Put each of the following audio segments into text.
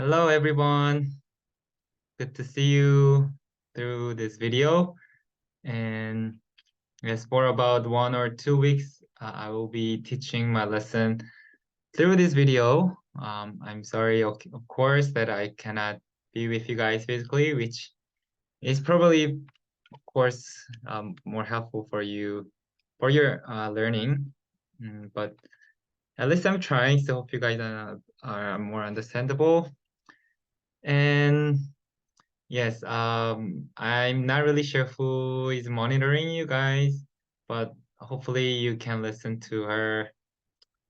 Hello, everyone. Good to see you through this video. And yes, for about 1 or 2 weeks, I will be teaching my lesson through this video. I'm sorry, of course, that I cannot be with you guys physically, which is probably, of course, more helpful for you for your learning. But at least I'm trying, so hope you guys are more understandable. And yes, I'm not really sure who is monitoring you guys, but hopefully you can listen to her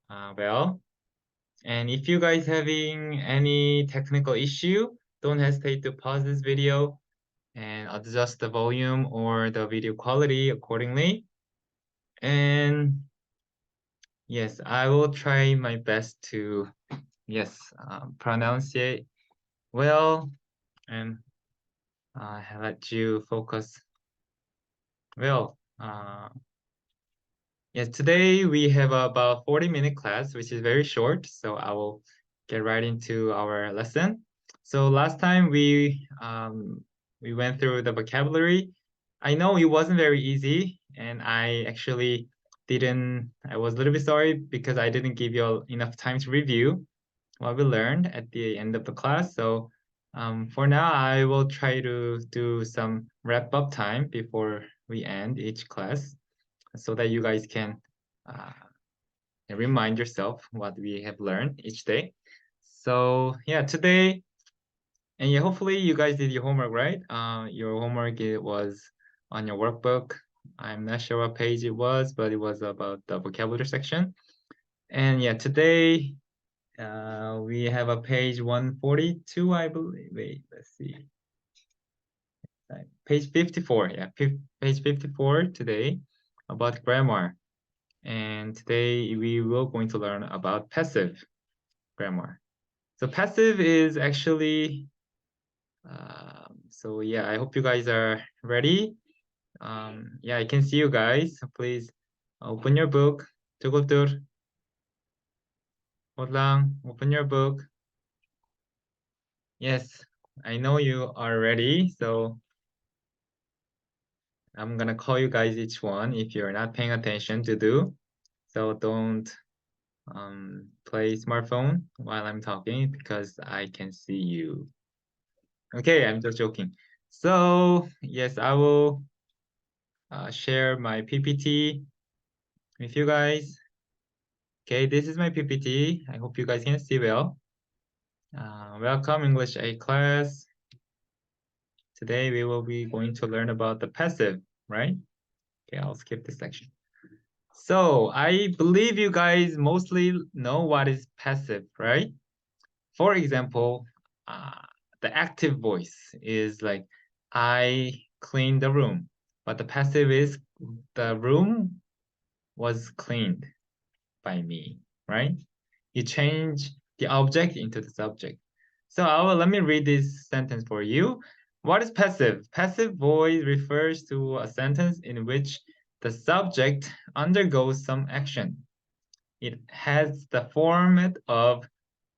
well. And if you guys having any technical issue, don't hesitate to pause this video and adjust the volume or the video quality accordingly. And yes, I will try my best to, yes, pronounce it well and let you focus well. Yes, today we have about 40-minute class, which is very short. So I will get right into our lesson. So last time we went through the vocabulary. I know it wasn't very easy, and I actually didn't. I was a little bit sorry because I didn't give you enough time to review what we learned at the end of the class. So for now, I will try to do some wrap up time before we end each class so that you guys can uh, remind yourself what we have learned each day. So yeah, today, and yeah, hopefully you guys did your homework, right? Your homework it was on your workbook. I'm not sure what page it was, but it was about the vocabulary section. And yeah, today we have a page 142, I believe. Wait, let's see. Page 54, yeah, page 54 today about grammar. And today we will going to learn about passive grammar. So passive is actually, so yeah, I hope you guys are ready. Yeah, I can see you guys. So please open your book. 친구들, lang, open your book. Yes, I know you are ready. So I'm gonna call you guys each one if you're not paying attention to do. So don't play smartphone while I'm talking because I can see you. Okay, I'm just joking. So yes, I will share my PPT with you guys. Okay, this is my PPT. I hope you guys can see well. Welcome English A class. Today we will be going to learn about the passive, right? Okay, I'll skip this section. So I believe you guys mostly know what is passive, right? For example, the active voice is like, I clean the room. But the passive is, the room was cleaned by me, right? You change the object into the subject. So let me read this sentence for you. What is passive? Passive voice refers to a sentence in which the subject undergoes some action. It has the format of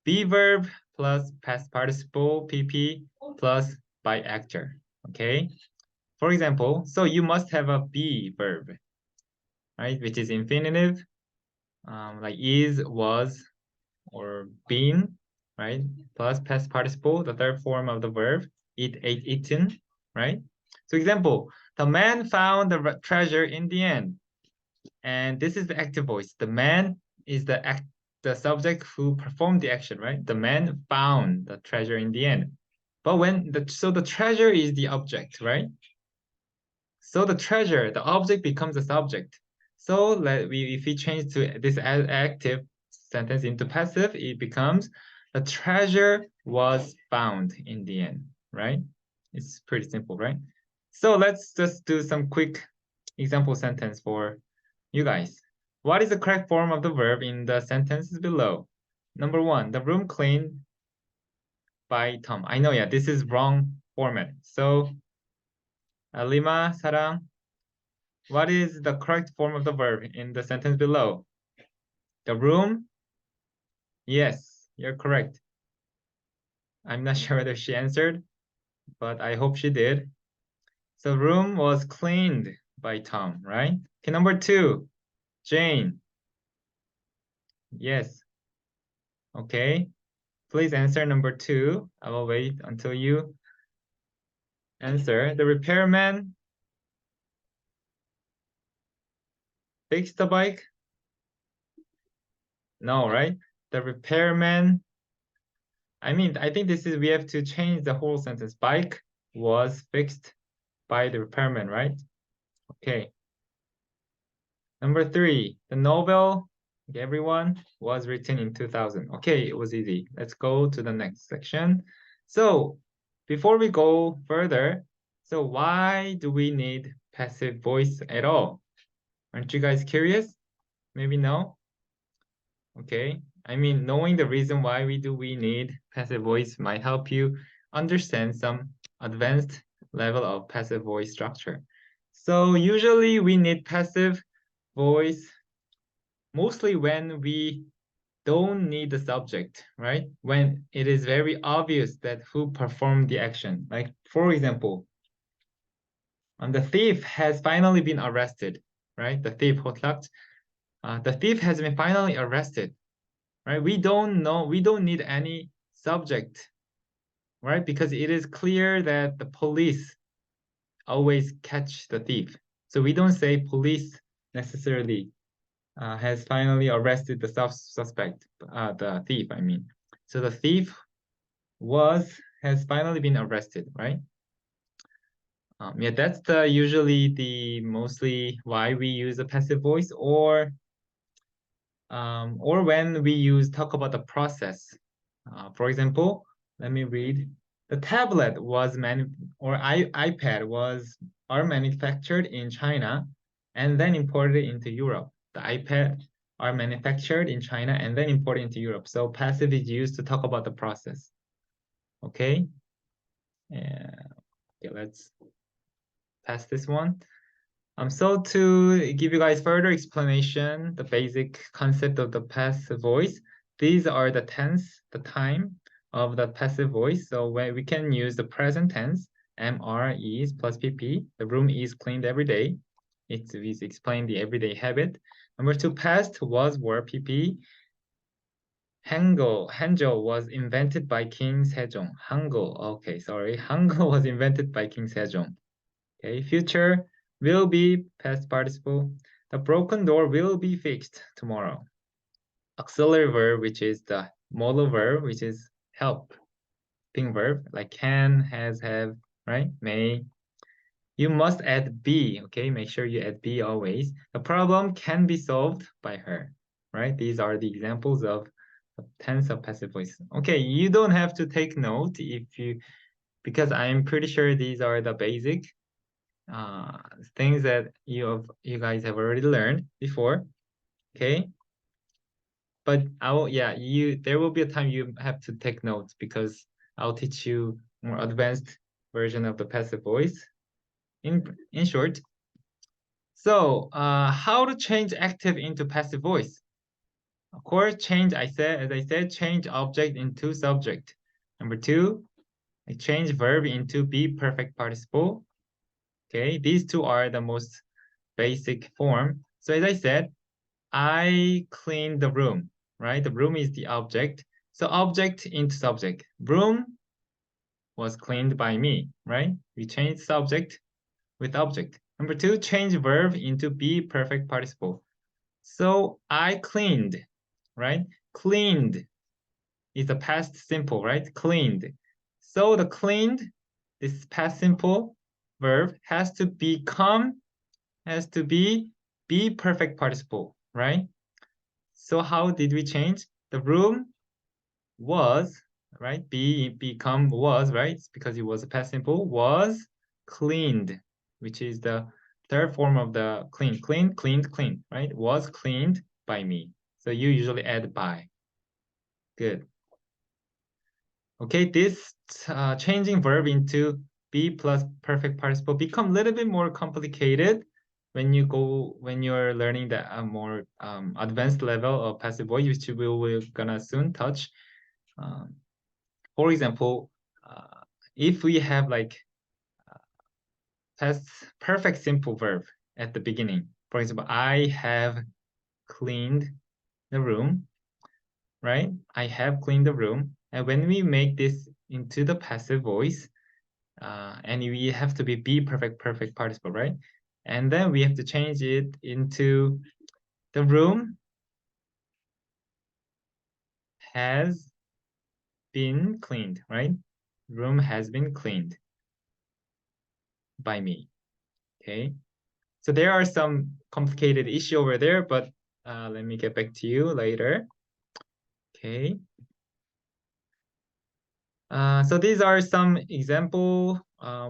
be verb plus past participle PP plus by actor. Okay. For example, so you must have a be verb, right? Which is infinitive, like is, was, or been, right? Plus past participle, the third form of the verb, eat, ate, eaten, right? So example, the man found the treasure in the end. And this is the active voice. The man is the subject who performed the action, right? The man found the treasure in the end. But so the treasure is the object, right? So the treasure, the object becomes the subject. So if we change to this active sentence into passive, it becomes the treasure was found in the end, right? It's pretty simple, right? So let's just do some quick example sentence for you guys. What is the correct form of the verb in the sentences below? Number one, the room cleaned by Tom. I know, yeah, this is wrong format. So, Lima, Sarang, what is the correct form of the verb in the sentence below? The room? Yes, you're correct. I'm not sure whether she answered, but I hope she did. So room was cleaned by Tom, right? Okay, number 2, Jane. Yes. Okay. Please answer number 2. I will wait until you answer. The repairman fixed the bike? No, right? The repairman. I mean, I think we have to change the whole sentence. Bike was fixed by the repairman, right? Okay. Number 3, the novel, everyone, was written in 2000. Okay, it was easy. Let's go to the next section. So, before we go further, so why do we need passive voice at all? Aren't you guys curious? Maybe no? Okay. I mean, knowing the reason why we need passive voice might help you understand some advanced level of passive voice structure. So usually we need passive voice mostly when we don't need the subject, right? When it is very obvious that who performed the action. Like, for example, the thief has finally been arrested, right? The thief, the thief has been finally arrested, right? We don't need any subject, right? Because it is clear that the police always catch the thief. So we don't say police necessarily has finally arrested the suspect, the thief, I mean. So the thief has finally been arrested, right? Yeah, that's usually the mostly why we use a passive voice, or when we talk about the process. For example, let me read. The tablet was iPad are manufactured in China and then imported into Europe. The iPad are manufactured in China and then imported into Europe. So passive is used to talk about the process. Okay. Okay, let's pass this one. So to give you guys further explanation, the basic concept of the passive voice, these are the tense, the time of the passive voice. So when we can use the present tense, MR is plus PP. The room is cleaned every day. It's explain the everyday habit. Number 2, past was were PP. Hangul was invented by King Sejong. Hangul, okay, sorry. Hangul was invented by King Sejong. Okay, future will be past participle. The broken door will be fixed tomorrow. Auxiliary verb, which is the modal verb, which is helping verb, like can, has, have, right? May. You must add be, okay? Make sure you add be always. The problem can be solved by her, right? These are the examples of tense of passive voice. Okay, you don't have to take note because I'm pretty sure these are the basic things that you guys have already learned before, okay? But there will be a time you have to take notes because I'll teach you more advanced version of the passive voice in short. So how to change active into passive voice? Of course, as I said, change object into subject. Number 2, change verb into be perfect participle. Okay, these two are the most basic form. So as I said, I cleaned the room, right? The room is the object. So object into subject. Room was cleaned by me, right? We change subject with object. Number 2, change verb into be perfect participle. So I cleaned, right? Cleaned is the past simple, right? Cleaned. So the cleaned, this past simple verb has to be perfect participle, right? So how did we change? The room was, right? Become was, right? Because it was a past simple, was cleaned, which is the third form of the clean. Cleaned, cleaned, right? Was cleaned by me. So you usually add by. Good. Okay, this changing verb into be plus perfect participle become a little bit more complicated when you're learning the more advanced level of passive voice, which we're gonna soon touch. Um, For example, if we have like past perfect simple verb at the beginning, for example, I have cleaned the room, right? I have cleaned the room. And when we make this into the passive voice, and we have to be perfect participle, right? And then we have to change it into the room has been cleaned, right? Room has been cleaned by me, okay? So there are some complicated issue over there, but let me get back to you later, okay? So these are some example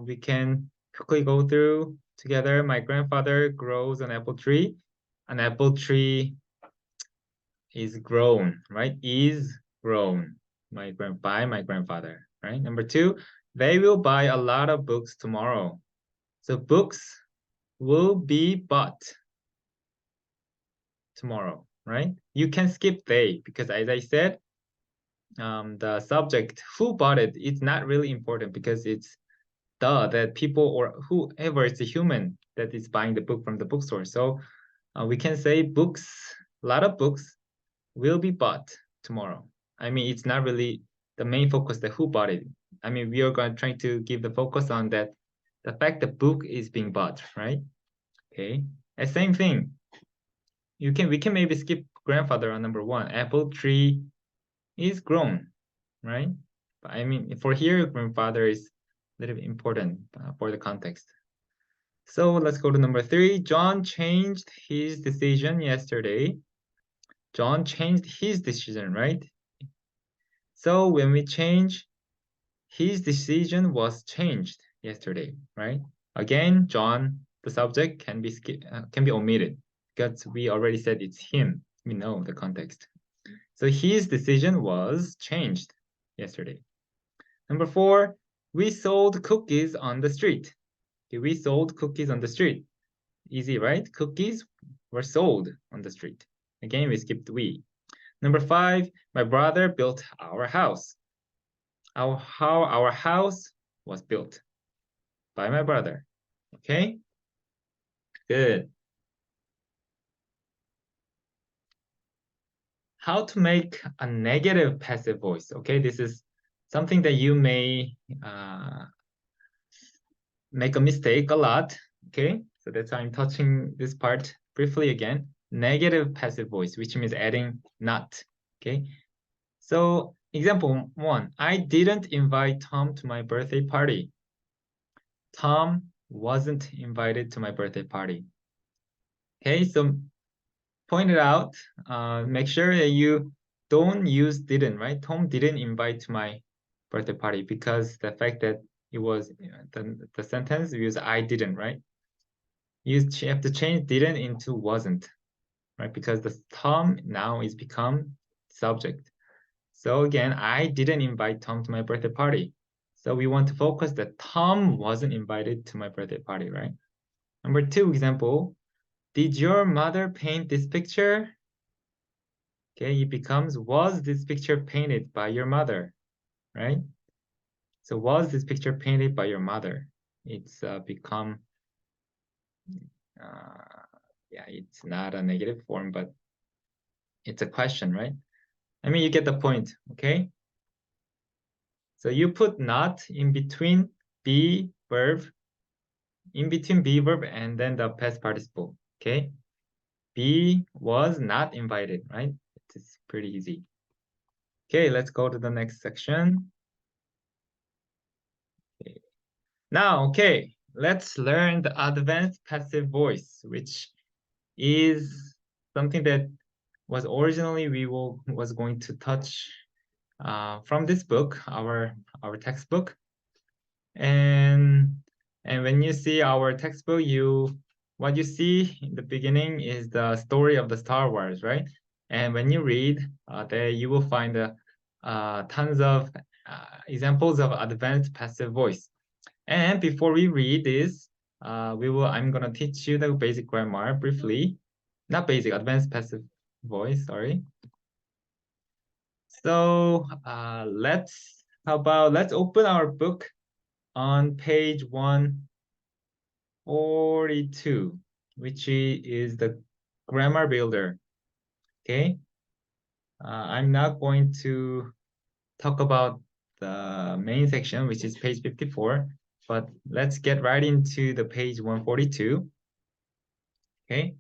we can quickly go through together. My grandfather grows an apple tree. An apple tree is grown, right? Is grown by my grandfather, right? Number two, they will buy a lot of books tomorrow. So books will be bought tomorrow, right? You can skip they because as I said, the subject who bought it, it's not really important because it's that people or whoever is a human that is buying the book from the bookstore. So we can say books, a lot of books will be bought tomorrow. I mean, it's not really the main focus that who bought it. I mean, we are going to try to give the focus on that the fact the book is being bought, right? Okay. And same thing. We can maybe skip grandfather on number one. Apple tree is grown, right? But I mean, for here, grandfather is a little bit important for the context. So let's go to number three. John changed his decision yesterday. John changed his decision, right? So when we change, his decision was changed yesterday, right? Again, John, the subject can be omitted because we already said it's him. We know the context. So his decision was changed yesterday. Number four, we sold cookies on the street. Okay, we sold cookies on the street. Easy, right? Cookies were sold on the street. Again, we skipped we. Number five, my brother built our house. How our house was built by my brother. Okay, good. How to make a negative passive voice. Okay, this is something that you may make a mistake a lot. Okay, so that's why I'm touching this part briefly again. Negative passive voice, which means adding not. Okay, so example one, I didn't invite Tom to my birthday party. Tom wasn't invited to my birthday party. Okay, so point it out, make sure that you don't use didn't, right? Tom didn't invite to my birthday party because the fact that it was the sentence use I didn't, right? You have to change didn't into wasn't, right? Because the Tom now is become subject. So again, I didn't invite Tom to my birthday party. So we want to focus that Tom wasn't invited to my birthday party, right? Number two example, did your mother paint this picture? Okay, it becomes, was this picture painted by your mother, right? So was this picture painted by your mother? It's become, yeah, it's not a negative form, but it's a question, right? I mean, you get the point, okay? So you put not in between be verb, in between be verb and then the past participle, okay? B was not invited, right? It's pretty easy. Okay, let's go to the next section. Okay. Now, okay, let's learn the advanced passive voice, which is something that was originally was going to touch from this book, our textbook. And when you see our textbook, what you see in the beginning is the story of the Star Wars, right? And when you read, there you will find tons of examples of advanced passive voice. And before we read this, I'm gonna teach you the basic grammar briefly. Not basic, advanced passive voice, sorry. So let's How about let's open our book on page 142, which is the grammar builder. Okay. I'm not going to talk about the main section, which is page 54, but let's get right into the page 142. Okay.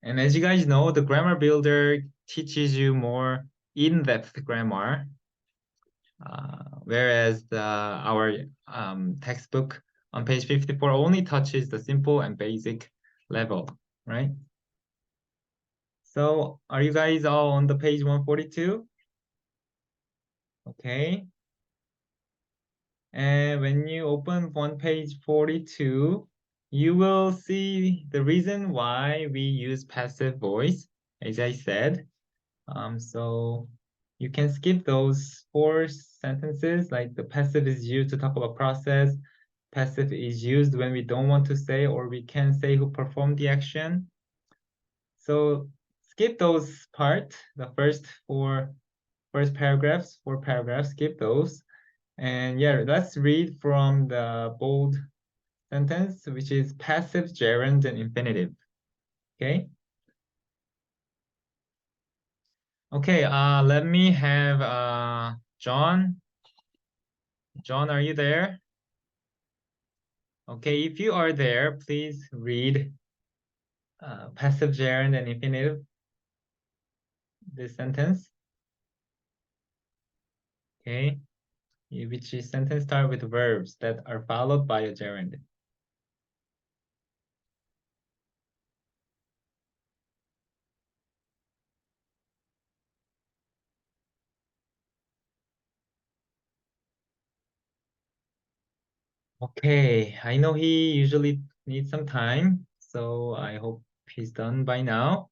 And as you guys know, the grammar builder teaches you more in-depth grammar, whereas our textbook on page 54 only touches the simple and basic level, right? So are you guys all on the page 142? Okay. And when you open on page 42, you will see the reason why we use passive voice, as I said. So you can skip those 4 sentences, like the passive is used to talk about process. Passive is used when we don't want to say or we can say who performed the action. So skip those part, the first 4 paragraphs, skip those. And yeah, let's read from the bold sentence, which is passive, gerund, and infinitive. Okay. Okay, let me have John. John, are you there? Okay, if you are there, please read passive, gerund, and infinitive, this sentence. Okay, which is sentence start with verbs that are followed by a gerund. Okay, I know he usually needs some time, so I hope he's done by now.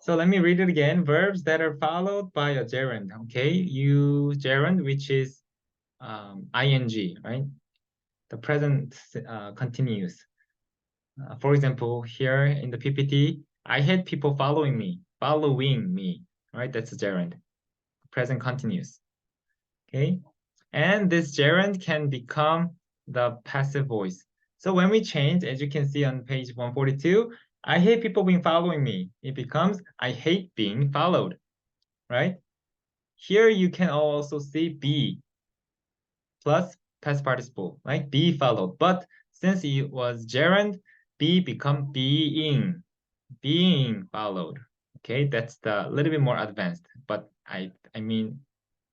So let me read it again. Verbs that are followed by a gerund. Okay, use gerund, which is ing, right? The present continuous. For example, here in the PPT, I had people following me, right? That's a gerund, present continuous. Okay, and this gerund can become the passive voice. So when we change, as you can see on page 142, I hate people being following me. It becomes I hate being followed, right? Here you can also see be plus past participle, right? Be followed. But since it was gerund, be become being followed. Okay, that's the little bit more advanced, but I mean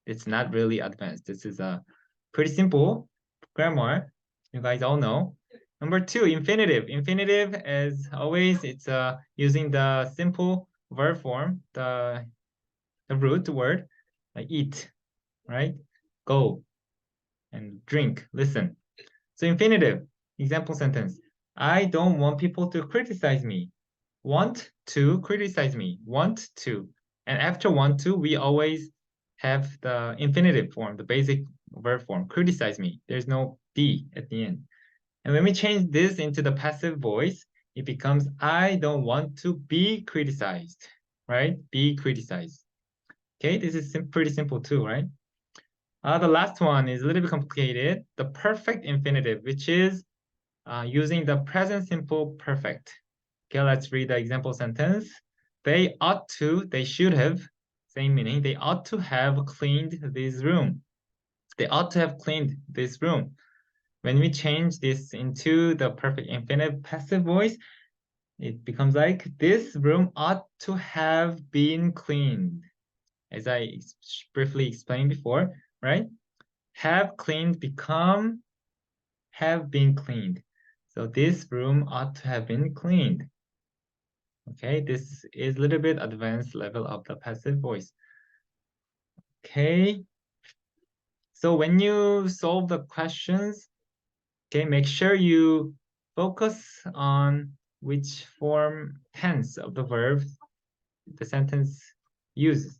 it's not really advanced. This is a pretty simple grammar. You guys all know. Number 2, infinitive. Infinitive, as always, it's using the simple verb form, the root word, like eat, right? Go and drink, listen. So infinitive, example sentence. I don't want people to criticize me. Want to criticize me. Want to. And after want to, we always have the infinitive form, the basic verb form, criticize me. There's no be at the end. And when we change this into the passive voice, it becomes I don't want to be criticized, right? Be criticized. Okay, this is pretty simple too, right? The last one is a little bit complicated. The perfect infinitive, which is using the present simple perfect. Okay, let's read the example sentence. They ought to, they should have, same meaning, they ought to have cleaned this room. They ought to have cleaned this room. When we change this into the perfect infinitive passive voice, it becomes like this room ought to have been cleaned, as I briefly explained before, right? Have cleaned become have been cleaned. So this room ought to have been cleaned. Okay, this is a little bit advanced level of the passive voice. Okay, so when you solve the questions, okay, make sure you focus on which form tense of the verb the sentence uses.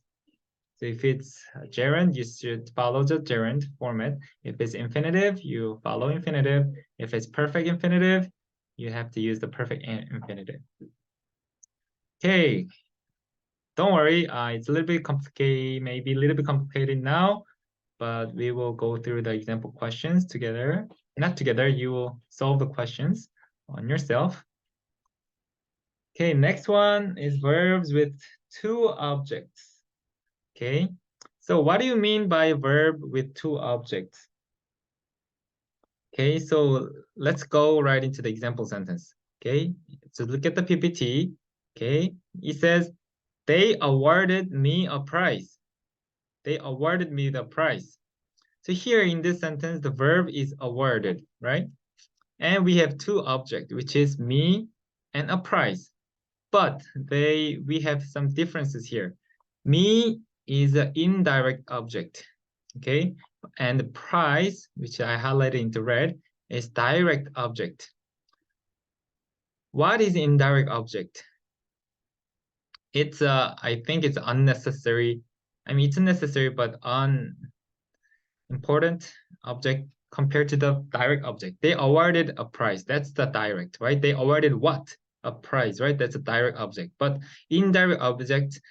So if it's gerund, you should follow the gerund format. If it's infinitive, you follow infinitive. If it's perfect infinitive, you have to use the perfect infinitive. Okay, don't worry. It's a little bit complicated, maybe a little bit complicated now, but we will go through the example questions together. Not together, you will solve the questions on yourself. Okay, next one is verbs with two objects. Okay, so what do you mean by verb with two objects? Okay, so let's go right into the example sentence. Okay, so look at the PPT. Okay, it says, they awarded me a prize. They awarded me the prize. So here in this sentence, the verb is awarded, right? And we have two objects, which is me and a prize. But we have some differences here. Me is an indirect object, okay? And the prize, which I highlighted into red, is direct object. What is indirect object? It's I think it's unnecessary. I mean, it's necessary, but unimportant object compared to the direct object. They awarded a prize. That's the direct, right? They awarded what? A prize, right? That's a direct object. But indirect object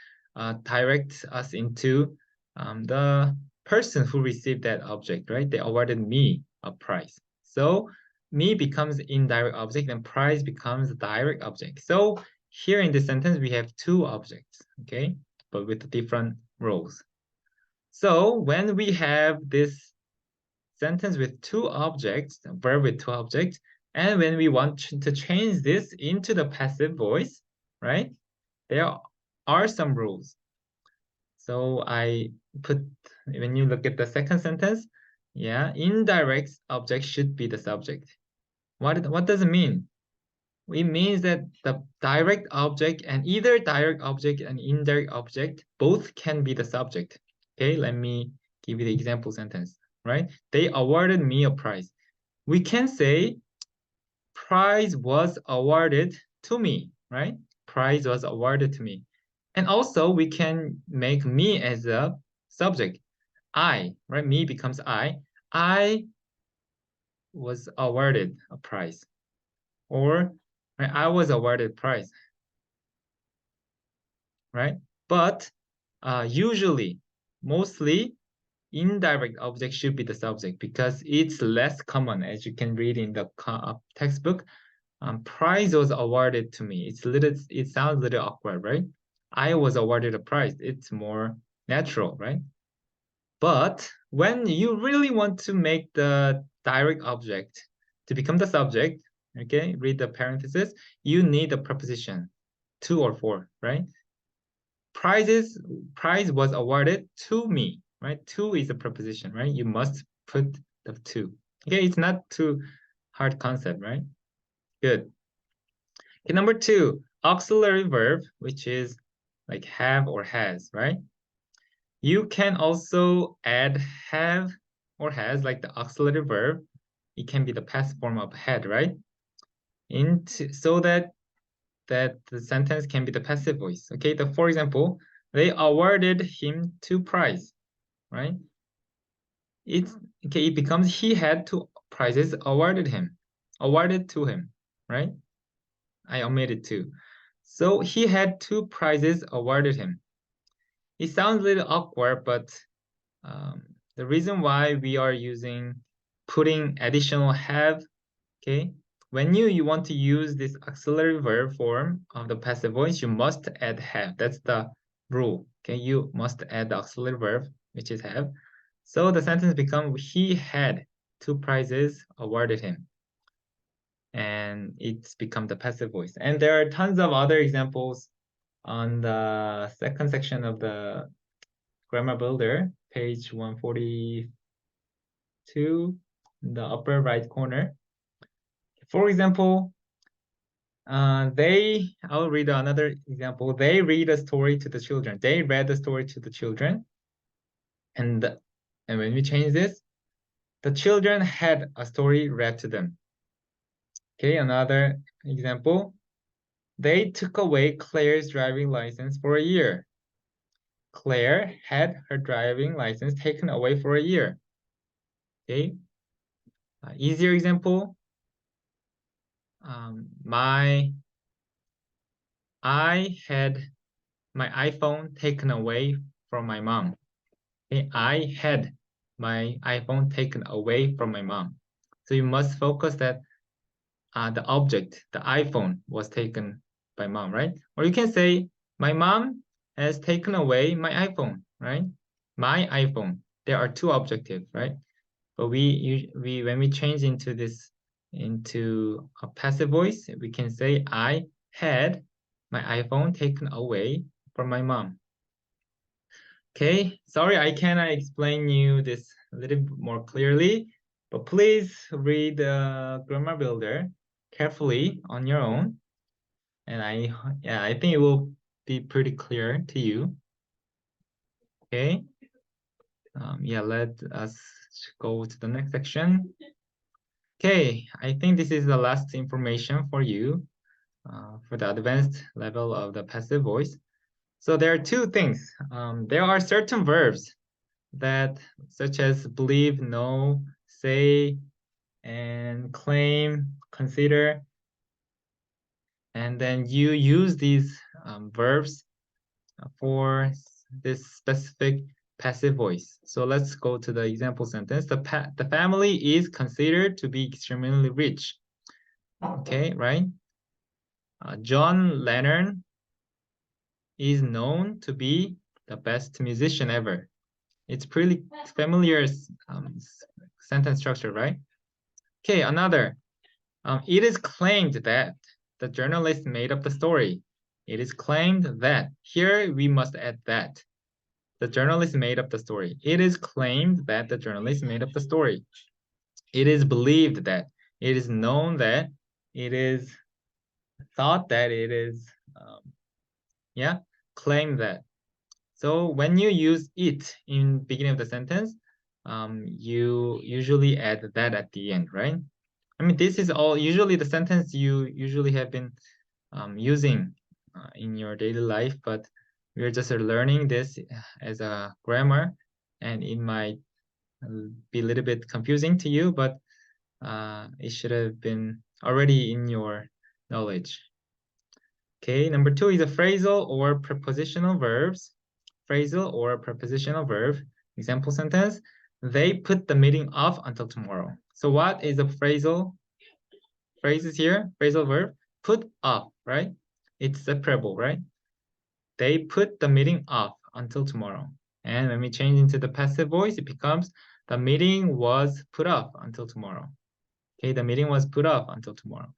directs us into the person who received that object, right? They awarded me a prize. So me becomes indirect object and prize becomes direct object. So here in this sentence, we have two objects, okay? But with different roles. So when we have this sentence with two objects, a verb with two objects, and when we want to change this into the passive voice, right? There are some rules. So I put, when you look at the second sentence, yeah, indirect object should be the subject. What does it mean? It means that the direct object and either direct object and indirect object both can be the subject. Okay, let me give you the example sentence, right? They awarded me a prize. We can say prize was awarded to me, right? Prize was awarded to me. And also we can make me as a subject. I, right? Me becomes I. I was awarded a prize. Or right, I was awarded prize, right? But usually, mostly, indirect object should be the subject because it's less common, as you can read in the textbook. Prize was awarded to me. It sounds a little awkward, right? I was awarded a prize. It's more natural, right? But when you really want to make the direct object to become the subject, okay, read the parenthesis, you need a preposition, to or for, right? Prize was awarded to me, right? To is a preposition, right? You must put the to. Okay, it's not too hard concept, right? Good. Okay, number two, auxiliary verb, which is like have or has, right? You can also add have or has, like the auxiliary verb. It can be the past form of had, right? So that the sentence can be the passive voice. Okay, for example, they awarded him two prize, right? It's okay, it becomes he had two prizes awarded to him, right? I omitted two. So he had two prizes awarded him. It sounds a little awkward, but the reason why we are putting additional have, okay, when you want to use this auxiliary verb form of the passive voice, you must add have. That's the rule. Okay, you must add the auxiliary verb, which is have. So the sentence becomes he had two prizes awarded him. And it's become the passive voice. And there are tons of other examples on the second section of the Grammar Builder, page 142, in the upper right corner. For example, I'll read another example. They read a story to the children. They read the story to the children. And when we change this, the children had a story read to them. Okay, another example. They took away Claire's driving license for a year. Claire had her driving license taken away for a year. Okay, easier example. I had my iPhone taken away from my mom. Okay, I had my iPhone taken away from my mom. So you must focus that the object, the iPhone, was taken by mom, right? Or you can say, my mom has taken away my iPhone, right? My iPhone. There are two objectives, right? But we when we change into this into a passive voice, we can say, I had my iPhone taken away from my mom. Okay, sorry I cannot explain you this a little bit more clearly, but please read the Grammar Builder carefully on your own. And I think it will be pretty clear to you. Okay. Yeah, let us go to the next section. Okay, I think this is the last information for you for the advanced level of the passive voice. So there are two things. There are certain verbs that, such as believe, know, say, and claim, consider, and then you use these verbs for this specific passive voice. So let's go to the example sentence. The family is considered to be extremely rich. Okay, right? John Lennon is known to be the best musician ever. It's pretty familiar sentence structure, right? Okay, another. It is claimed that the journalist made up the story. It is claimed that. Here we must add that. The journalist made up the story. It is claimed that the journalist made up the story. It is believed that. It is known that. It is thought that. It is, yeah, claim that. So when you use it in beginning of the sentence, you usually add that at the end, right? I mean, this is all usually the sentence you usually have been using in your daily life, but we're just learning this as a grammar, and it might be a little bit confusing to you, but it should have been already in your knowledge. Okay, number two is a phrasal or prepositional verbs. Phrasal or prepositional verb. Example sentence, they put the meeting off until tomorrow. So what is a phrasal? Phrases here, phrasal verb, put off, right? It's separable, right? They put the meeting off until tomorrow. And when we change into the passive voice, it becomes the meeting was put off until tomorrow. Okay, the meeting was put off until tomorrow.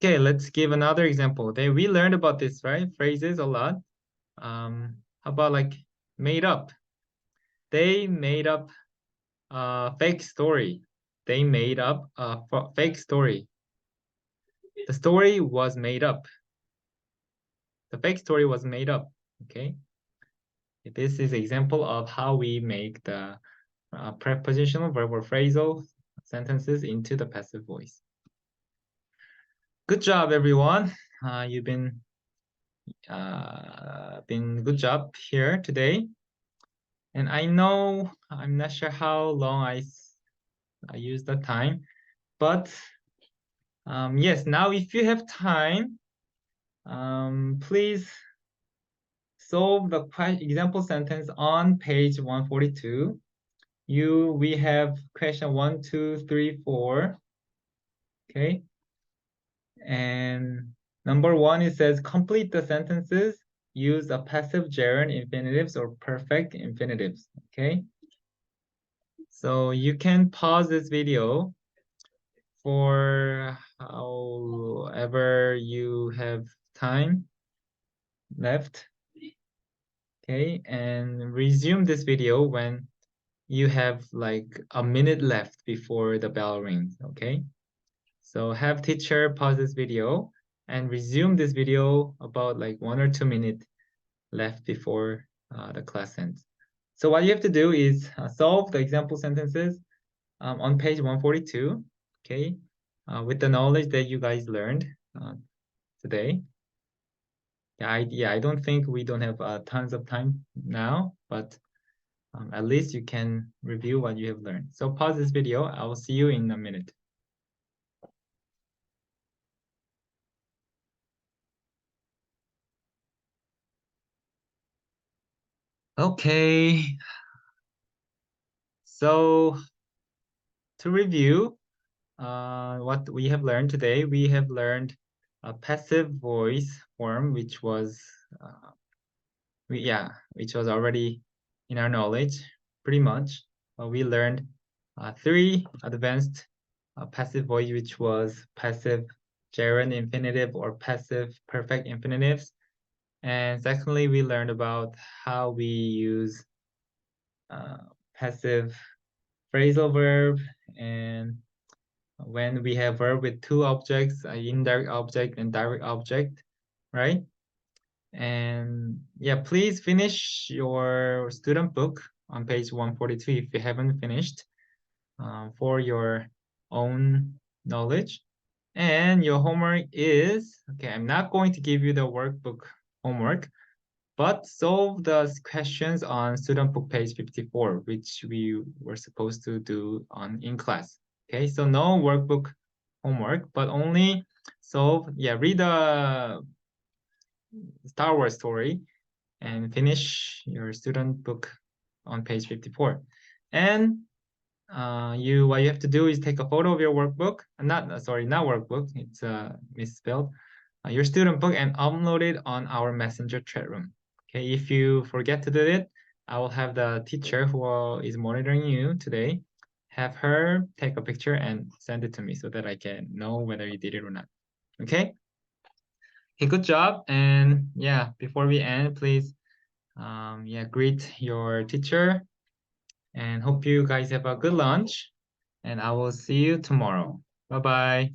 Okay, let's give another example. We learned about this, right? Phrases a lot. How about like made up? They made up a fake story. They made up a fake story. The story was made up. The fake story was made up. Okay. This is an example of how we make the prepositional verb or phrasal sentences into the passive voice. Good job, everyone. You've been good job here today. And I know I'm not sure how long I used the time, but yes, now if you have time, please solve the example sentence on page 142. We have question 1, 2, 3, 4. Okay. And number 1, it says complete the sentences. Use a passive gerund infinitives or perfect infinitives. Okay. So you can pause this video for however you have time left. Okay, and resume this video when you have like a minute left before the bell rings. Okay, so have teacher pause this video and resume this video about like 1 or 2 minutes left before the class ends. So what you have to do is solve the example sentences on page 142. Okay, with the knowledge that you guys learned today. I don't think we don't have tons of time now, but at least you can review what you have learned. So pause this video. I will see you in a minute. Okay, So to review what we have learned today, we have learned a passive voice form, which was which was already in our knowledge pretty much. We learned three advanced passive voice, which was passive gerund infinitive or passive perfect infinitives. And secondly, we learned about how we use passive phrasal verb, and when we have verb with two objects, an indirect object and direct object, right? And yeah, please finish your student book on page 142 if you haven't finished, for your own knowledge. And your homework is, okay, I'm not going to give you the workbook homework, but solve the questions on student book page 54, which we were supposed to do in class. Okay, so no workbook homework, but only read the Star Wars story and finish your student book on page 54. And what you have to do is take a photo of your workbook, not workbook, it's misspelled, your student book, and upload it on our messenger chat room. Okay, if you forget to do it, I will have the teacher who is monitoring you today, have her take a picture and send it to me so that I can know whether you did it or not. Okay? Okay, good job. And yeah, before we end, please greet your teacher, and hope you guys have a good lunch, and I will see you tomorrow. Bye-bye.